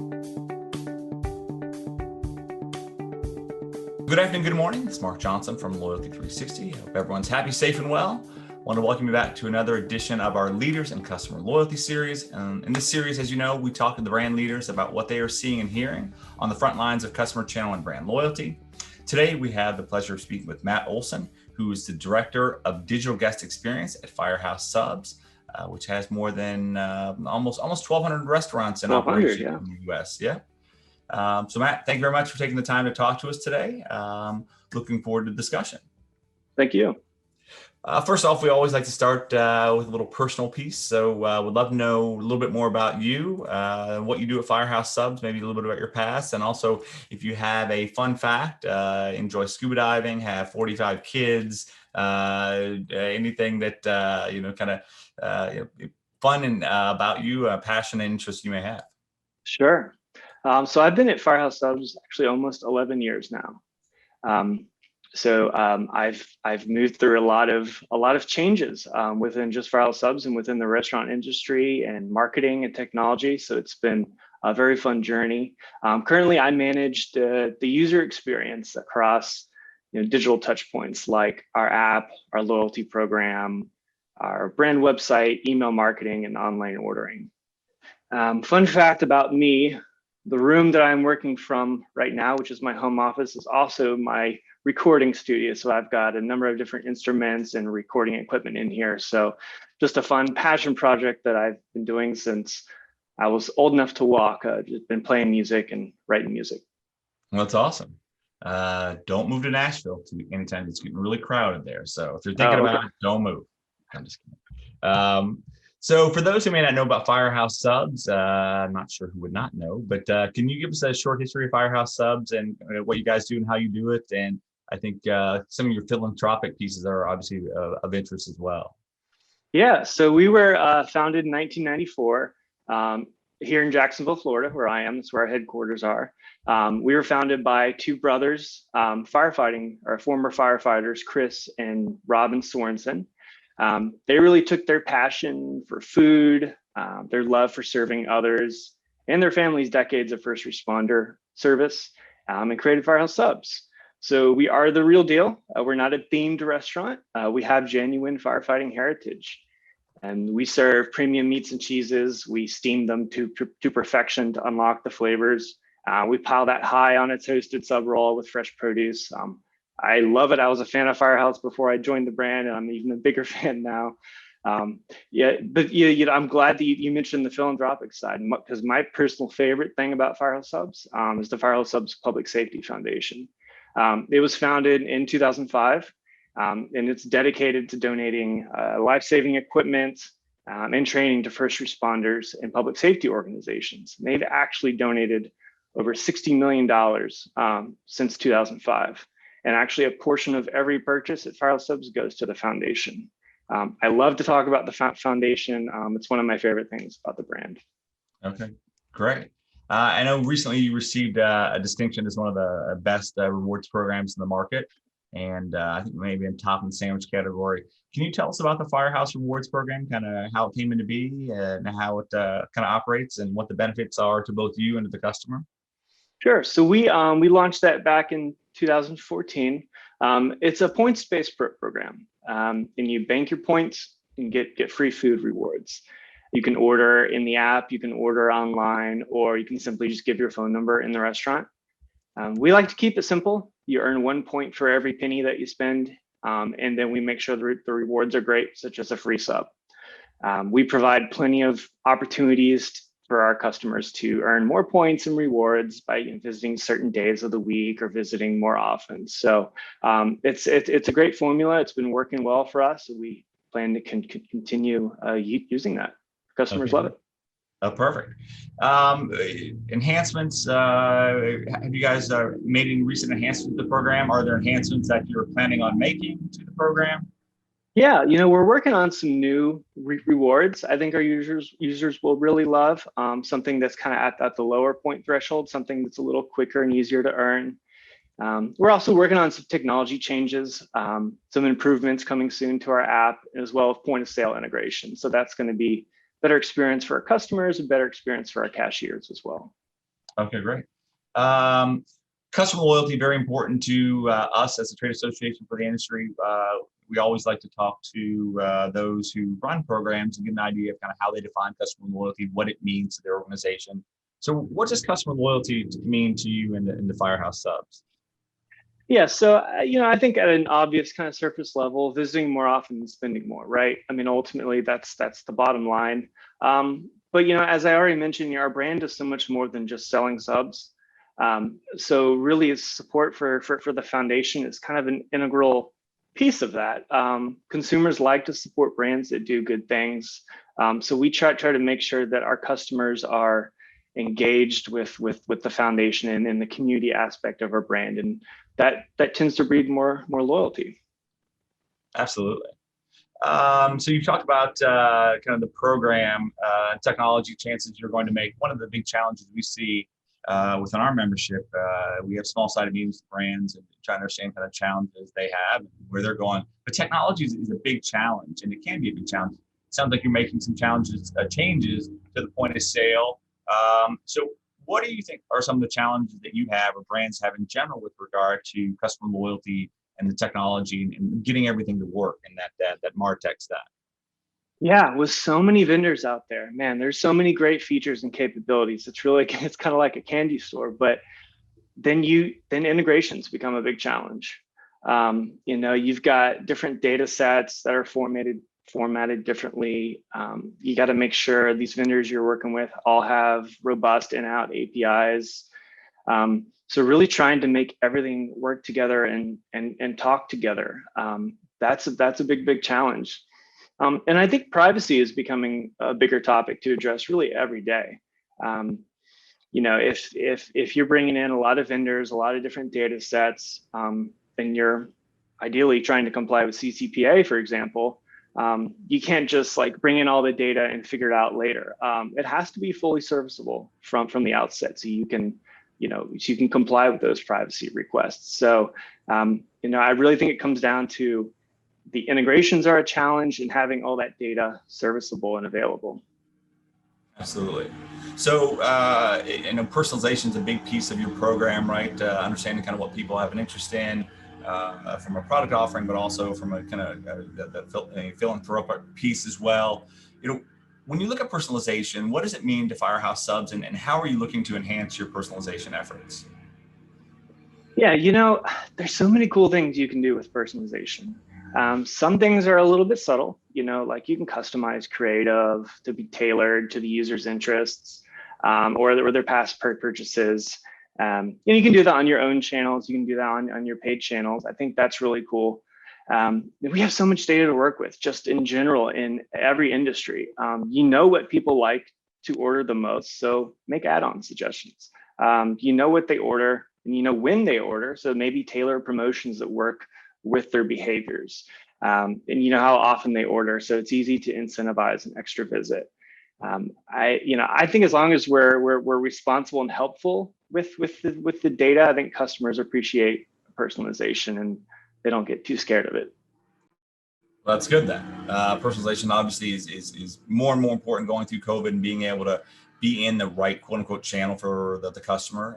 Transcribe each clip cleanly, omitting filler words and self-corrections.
Good afternoon, good morning. It's Mark Johnson from Loyalty360. Hope everyone's happy, safe, and well. I want to welcome you back to another edition of our Leaders and Customer Loyalty series. In this series, as you know, we talk to the brand leaders about what they are seeing and hearing on the front lines of customer channel and brand loyalty. Today, we have the pleasure of speaking with Matt Olsen, who is the Director of Digital Guest Experience at Firehouse Subs, which has more than almost 1,200 restaurants in operation in the U.S. Yeah. So Matt, thank you very much for taking the time to talk to us today. Looking forward to the discussion. Thank you. First off, we always like to start with a little personal piece. So would love to know a little bit more about you, what you do at Firehouse Subs, maybe a little bit about your past, and also if you have a fun fact, enjoy scuba diving, have 45 kids, anything that, fun and about you, passion and interest you may have. Sure. So I've been at Firehouse Subs actually almost 11 years now. I've moved through a lot of changes within just Firehouse Subs and within the restaurant industry and marketing and technology. So it's been a very fun journey. Currently, I manage the user experience across digital touch points like our app, our loyalty program, our brand website, email marketing, and online ordering. Fun fact about me. The room that I'm working from right now, which is my home office, is also my recording studio. So I've got a number of different instruments and recording equipment in here. So just a fun passion project that I've been doing since I was old enough to walk. Just been playing music and writing music. Well, that's awesome. Don't move to Nashville anytime it's getting really crowded there. So if you're thinking about it, don't move. I'm just kidding. So for those who may not know about Firehouse Subs, I'm not sure who would not know, but can you give us a short history of Firehouse Subs and what you guys do and how you do it? And I think some of your philanthropic pieces are obviously of interest as well. Yeah, so we were founded in 1994 here in Jacksonville, Florida, where I am. That's where our headquarters are. We were founded by two brothers, former firefighters, Chris and Robin Sorensen. They really took their passion for food, their love for serving others, and their family's decades of first responder service, and created Firehouse Subs. So we are the real deal. We're not a themed restaurant. We have genuine firefighting heritage, and we serve premium meats and cheeses. We steam them to perfection to unlock the flavors. We pile that high on a toasted sub roll with fresh produce. I love it. I was a fan of Firehouse before I joined the brand, and I'm even a bigger fan now. I'm glad that you mentioned the philanthropic side, because my personal favorite thing about Firehouse Subs is the Firehouse Subs Public Safety Foundation. It was founded in 2005, and it's dedicated to donating life-saving equipment and training to first responders and public safety organizations. And they've actually donated over $60 million since 2005. And actually, a portion of every purchase at Firehouse Subs goes to the foundation. I love to talk about the foundation. It's one of my favorite things about the brand. Okay, great. I know recently you received a distinction as one of the best rewards programs in the market, and I think maybe in top in the sandwich category. Can you tell us about the Firehouse Rewards program, kind of how it came into be and how it kind of operates and what the benefits are to both you and to the customer? Sure. So we launched that back in 2014. It's a points-based program, and you bank your points and get free food rewards. You can order in the app, you can order online, or you can simply just give your phone number in the restaurant. We like to keep it simple. You earn 1 point for every penny that you spend, and then we make sure the rewards are great, such as a free sub. We provide plenty of opportunities for our customers to earn more points and rewards by visiting certain days of the week or visiting more often. So it's a great formula. It's been working well for us. And we plan to continue using that. Customers love it. Oh, perfect. Enhancements. Have you guys made any recent enhancements to the program? Are there enhancements that you're planning on making to the program? Yeah, we're working on some new rewards. I think our users will really love something that's kind of at the lower point threshold, something that's a little quicker and easier to earn. We're also working on some technology changes, some improvements coming soon to our app, as well as point of sale integration. So that's going to be better experience for our customers, a better experience for our cashiers as well. Okay, great. Customer loyalty, very important to us as a trade association for the industry. We always like to talk to those who run programs and get an idea of kind of how they define customer loyalty, what it means to their organization. So what does customer loyalty mean to you in the Firehouse Subs? Yeah, so I think at an obvious kind of surface level, visiting more often than spending more, right? I mean, ultimately, that's the bottom line. But as I already mentioned, our brand is so much more than just selling subs. So really, it's support for the foundation is kind of an integral piece of that. Consumers like to support brands that do good things. So we try to make sure that our customers are engaged with the foundation and in the community aspect of our brand, and that tends to breed more loyalty. Absolutely. So you talked about kind of the program technology chances you're going to make. One of the big challenges we see within our membership, we have small-sided meetings with brands and try to understand kind of challenges they have and where they're going. But technology is a big challenge, and it can be a big challenge. It sounds like you're making some changes to the point of sale. So what do you think are some of the challenges that you have or brands have in general with regard to customer loyalty and the technology and getting everything to work in that MarTech stack? Yeah, with so many vendors out there, man, there's so many great features and capabilities. It's kind of like a candy store, but then integrations become a big challenge. You've got different data sets that are formatted differently. You got to make sure these vendors you're working with all have robust in-out APIs. So really trying to make everything work together and talk together. That's a big challenge. And I think privacy is becoming a bigger topic to address really every day. If you're bringing in a lot of vendors, a lot of different data sets, and you're ideally trying to comply with CCPA, for example, you can't just like bring in all the data and figure it out later. It has to be fully serviceable from the outset, so you can comply with those privacy requests. So, I really think it comes down to the integrations are a challenge and having all that data serviceable and available. Absolutely. So, personalization is a big piece of your program, right? Understanding kind of what people have an interest in from a product offering, but also from a kind of the philanthropic piece as well. When you look at personalization, what does it mean to Firehouse Subs, and how are you looking to enhance your personalization efforts? Yeah, there's so many cool things you can do with personalization. Some things are a little bit subtle, like you can customize creative to be tailored to the user's interests or their past purchases. You can do that on your own channels. You can do that on your paid channels. I think that's really cool. We have so much data to work with just in general in every industry. What people like to order the most, so make add-on suggestions. What they order and when they order, so maybe tailor promotions that work with their behaviors. And how often they order, so it's easy to incentivize an extra visit. I think as long as we're responsible and helpful with the data, I think customers appreciate personalization and they don't get too scared of it. Well, that's good then. Personalization obviously is more and more important going through COVID and being able to be in the right quote unquote channel for the customer.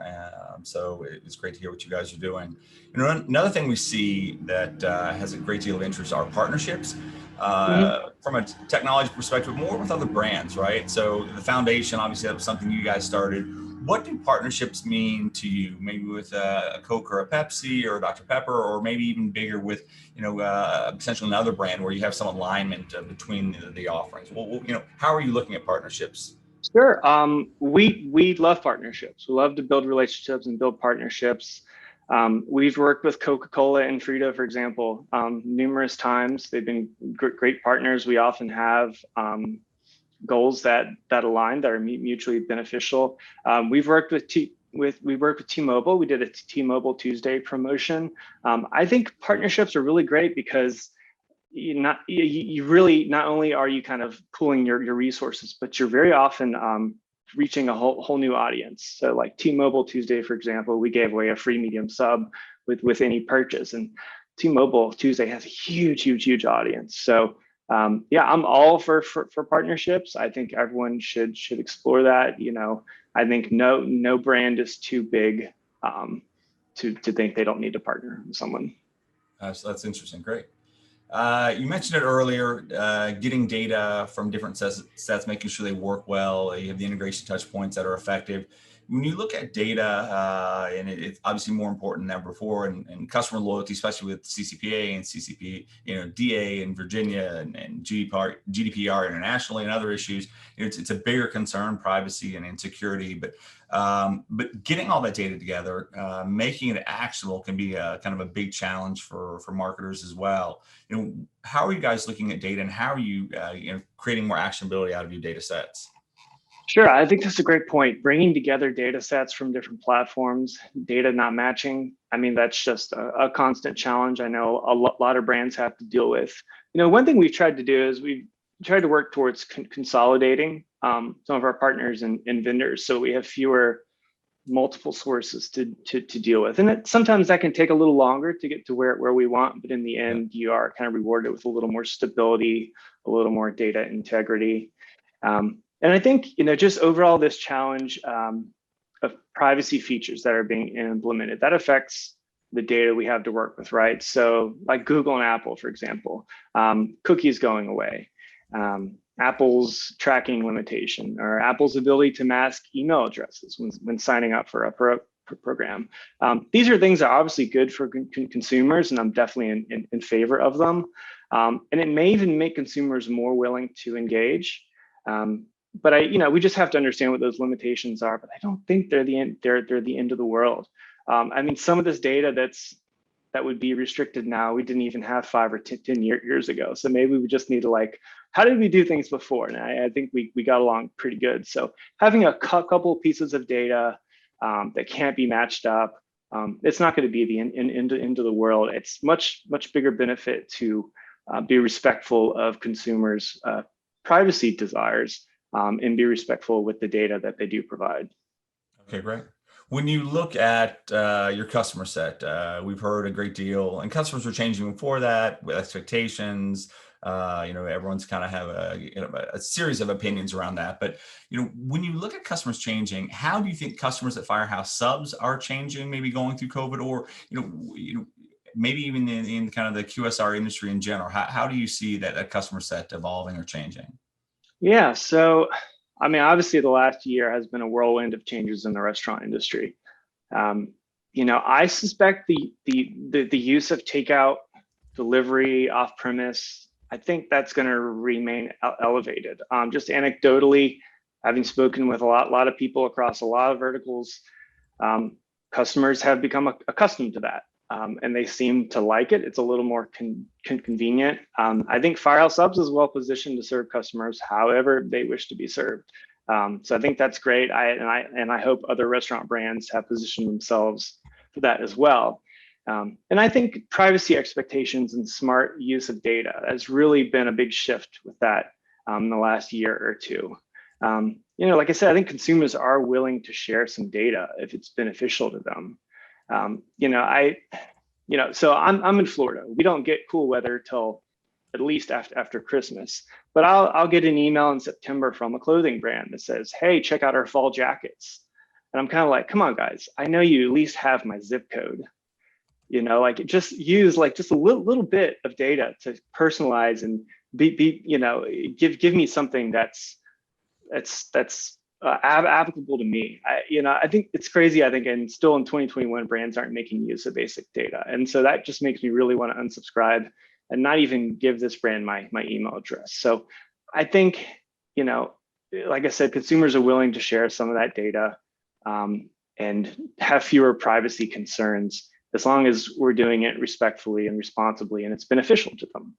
So it's great to hear what you guys are doing. Another thing we see that has a great deal of interest are partnerships from a technology perspective, more with other brands, right? So the foundation, obviously that was something you guys started. What do partnerships mean to you? Maybe with a Coke or a Pepsi or a Dr. Pepper, or maybe even bigger with, potentially another brand where you have some alignment between the offerings. Well, how are you looking at partnerships? Sure. We love partnerships. We love to build relationships and build partnerships. We've worked with Coca-Cola and Frito, for example, numerous times. They've been great partners. We often have goals that align, that are mutually beneficial. We've worked with T-Mobile. We did a T-Mobile Tuesday promotion. I think partnerships are really great because you really not only are you kind of pooling your resources, but you're very often reaching a whole new audience. So like T-Mobile Tuesday, for example, we gave away a free medium sub with any purchase, and T-Mobile Tuesday has a huge audience. So I'm all for partnerships. I think everyone should explore that. I think no brand is too big to think they don't need to partner with someone. So that's interesting. Great. You mentioned it earlier, getting data from different sets, making sure they work well. You have the integration touch points that are effective. When you look at data, and it's obviously more important than ever before, and customer loyalty, especially with CCPA and CCP, DA in Virginia and GDPR internationally and other issues, it's a bigger concern, privacy and insecurity. But getting all that data together, making it actionable can be kind of a big challenge for marketers as well. How are you guys looking at data, and how are you, creating more actionability out of your data sets? Sure, I think that's a great point. Bringing together data sets from different platforms, data not matching. I mean, that's just a constant challenge I know a lot of brands have to deal with. One thing we've tried to do is we've tried to work towards consolidating some of our partners and vendors, so we have fewer multiple sources to deal with. And sometimes that can take a little longer to get to where we want, but in the end, you are kind of rewarded with a little more stability, a little more data integrity. And I think, just overall this challenge of privacy features that are being implemented, that affects the data we have to work with, right? So like Google and Apple, for example, cookies going away, Apple's tracking limitation, or Apple's ability to mask email addresses when signing up for a program. These are things that are obviously good for consumers, and I'm definitely in favor of them. And it may even make consumers more willing to engage. But we just have to understand what those limitations are. But I don't think they're the end. They're the end of the world. I mean, some of this data that would be restricted now, we didn't even have 5 or 10 years ago. So maybe we just need to how did we do things before? And I think we got along pretty good. So having a couple pieces of data that can't be matched up, it's not going to be the end of the world. It's much bigger benefit to be respectful of consumers' privacy desires. And be respectful with the data that they do provide. Okay, great. When you look at your customer set, we've heard a great deal, and customers are changing before that with expectations. Everyone's kind of have a series of opinions around that. But when you look at customers changing, how do you think customers at Firehouse Subs are changing? Maybe going through COVID, or maybe even in kind of the QSR industry in general. How do you see that customer set evolving or changing? Yeah, so I mean, obviously the last year has been a whirlwind of changes in the restaurant industry. I suspect the use of takeout, delivery, off-premise, I think that's going to remain elevated. Just anecdotally, having spoken with a lot of people across a lot of verticals, customers have become accustomed to that. And they seem to like it. It's a little more convenient. I think Firehouse Subs is well positioned to serve customers however they wish to be served. So I think that's great. I hope other restaurant brands have positioned themselves for that as well. And I think privacy expectations and smart use of data has really been a big shift with that in the last year or two. Like I said, I think consumers are willing to share some data if it's beneficial to them. So I'm in Florida. We don't get cool weather till at least after Christmas, but I'll get an email in September from a clothing brand that says, "Hey, check out our fall jackets." And I'm kind of like, "Come on, guys. I know you at least have my zip code. Just use just a little bit of data to personalize and give me something that's applicable to me." I think it's crazy. I think, and still in 2021, brands aren't making use of basic data, and so that just makes me really want to unsubscribe and not even give this brand my email address. So I think, like I said, consumers are willing to share some of that data and have fewer privacy concerns as long as we're doing it respectfully and responsibly, and it's beneficial to them.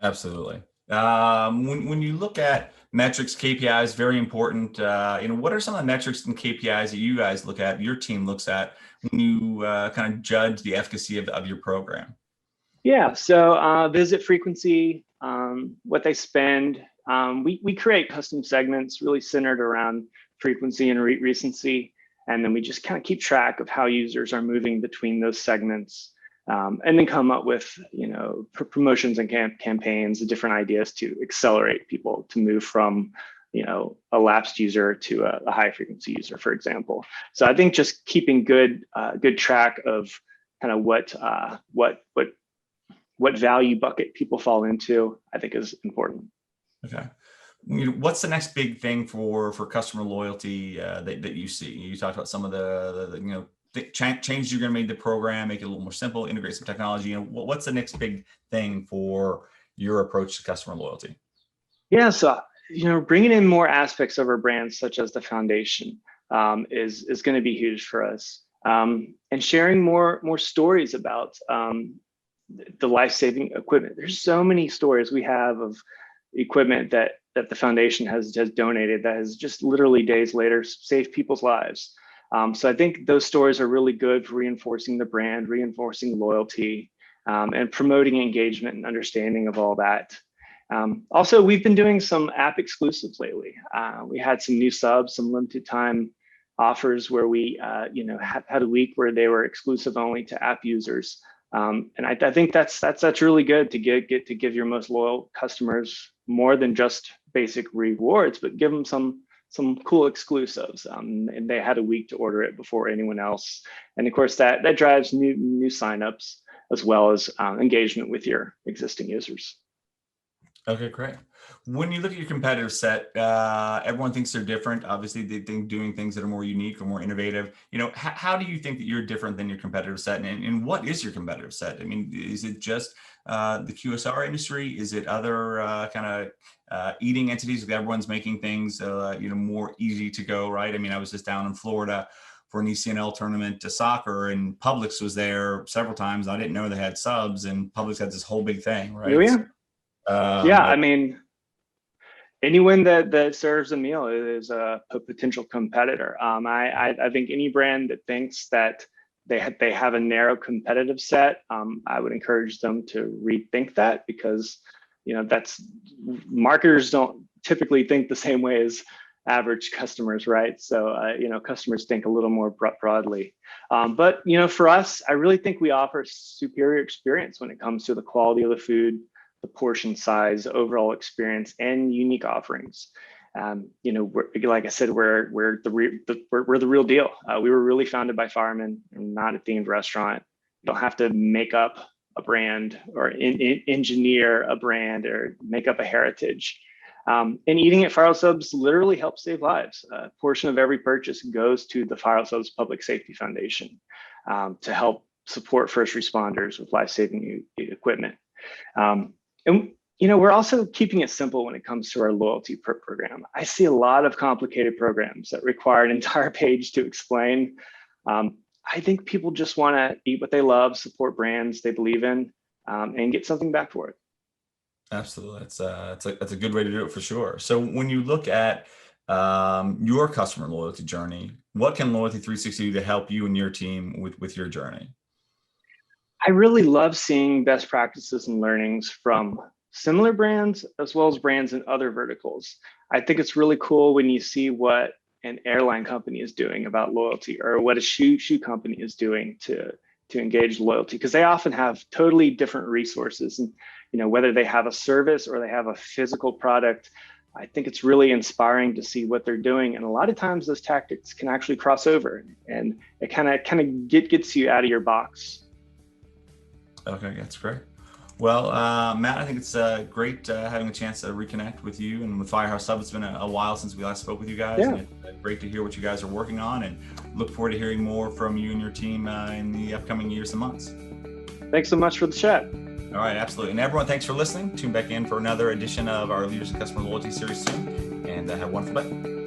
Absolutely. When you look at metrics, KPIs, very important. What are some of the metrics and KPIs that you guys look at, your team looks at, when you kind of judge the efficacy of your program? Yeah, so visit frequency, what they spend. We create custom segments really centered around frequency and recency, and then we just kind of keep track of how users are moving between those segments. And then come up with, promotions and campaigns, and different ideas to accelerate people to move from a lapsed user to a high frequency user, for example. So I think just keeping good track of kind of what value bucket people fall into, I think is important. Okay. What's the next big thing for customer loyalty that you see? You talked about some of the changes you're going to make the program, make it a little more simple, integrate some technology. What's the next big thing for your approach to customer loyalty? Yeah, so bringing in more aspects of our brand, such as the foundation, is going to be huge for us, and sharing more stories about the life-saving equipment. There's so many stories we have of equipment that the foundation has donated that has just literally days later saved people's lives. So I think those stories are really good for reinforcing the brand, reinforcing loyalty, and promoting engagement and understanding of all that. Also, we've been doing some app exclusives lately. We had some new subs, some limited time offers where we had a week where they were exclusive only to app users. And I think that's really good to get to give your most loyal customers more than just basic rewards, but give them some cool exclusives. And they had a week to order it before anyone else. And of course, that drives new signups as well as engagement with your existing users. Okay, great. When you look at your competitive set, everyone thinks they're different. Obviously, they think doing things that are more unique or more innovative. How do you think that you're different than your competitive set? And what is your competitive set? I mean, is it just the QSR industry? Is it other kind of eating entities? Everyone's making things more easy to go, right? I mean, I was just down in Florida for an ECNL tournament to soccer, and Publix was there several times. I didn't know they had subs, and Publix had this whole big thing, right? Oh, yeah. I mean, anyone that serves a meal is a potential competitor. I think any brand that thinks that they have a narrow competitive set, I would encourage them to rethink that, because marketers don't typically think the same way as average customers, right? So customers think a little more broadly. But for us, I really think we offer superior experience when it comes to the quality of the food, the portion size, overall experience, and unique offerings. Like I said, we're the real deal. We were really founded by firemen, not a themed restaurant. You don't have to make up a brand or engineer a brand or make up a heritage. And eating at Firehouse Subs literally helps save lives. A portion of every purchase goes to the Firehouse Subs Public Safety Foundation to help support first responders with life-saving equipment. And we're also keeping it simple when it comes to our loyalty program. I see a lot of complicated programs that require an entire page to explain. I think people just want to eat what they love, support brands they believe in, and get something back for it. Absolutely, that's a good way to do it for sure. So when you look at your customer loyalty journey, what can Loyalty360 do to help you and your team with your journey? I really love seeing best practices and learnings from similar brands as well as brands in other verticals. I think it's really cool when you see what an airline company is doing about loyalty, or what a shoe company is doing to engage loyalty, because they often have totally different resources. And whether they have a service or they have a physical product, I think it's really inspiring to see what they're doing. And a lot of times those tactics can actually cross over, and it kind of gets you out of your box. Okay, that's great. Well, Matt, I think it's great having a chance to reconnect with you and with Firehouse Subs. It's been a while since we last spoke with you guys. Yeah. And it's great to hear what you guys are working on, and look forward to hearing more from you and your team in the upcoming years and months. Thanks so much for the chat. All right, absolutely. And everyone, thanks for listening. Tune back in for another edition of our Leaders in Customer Loyalty series soon, and have a wonderful day.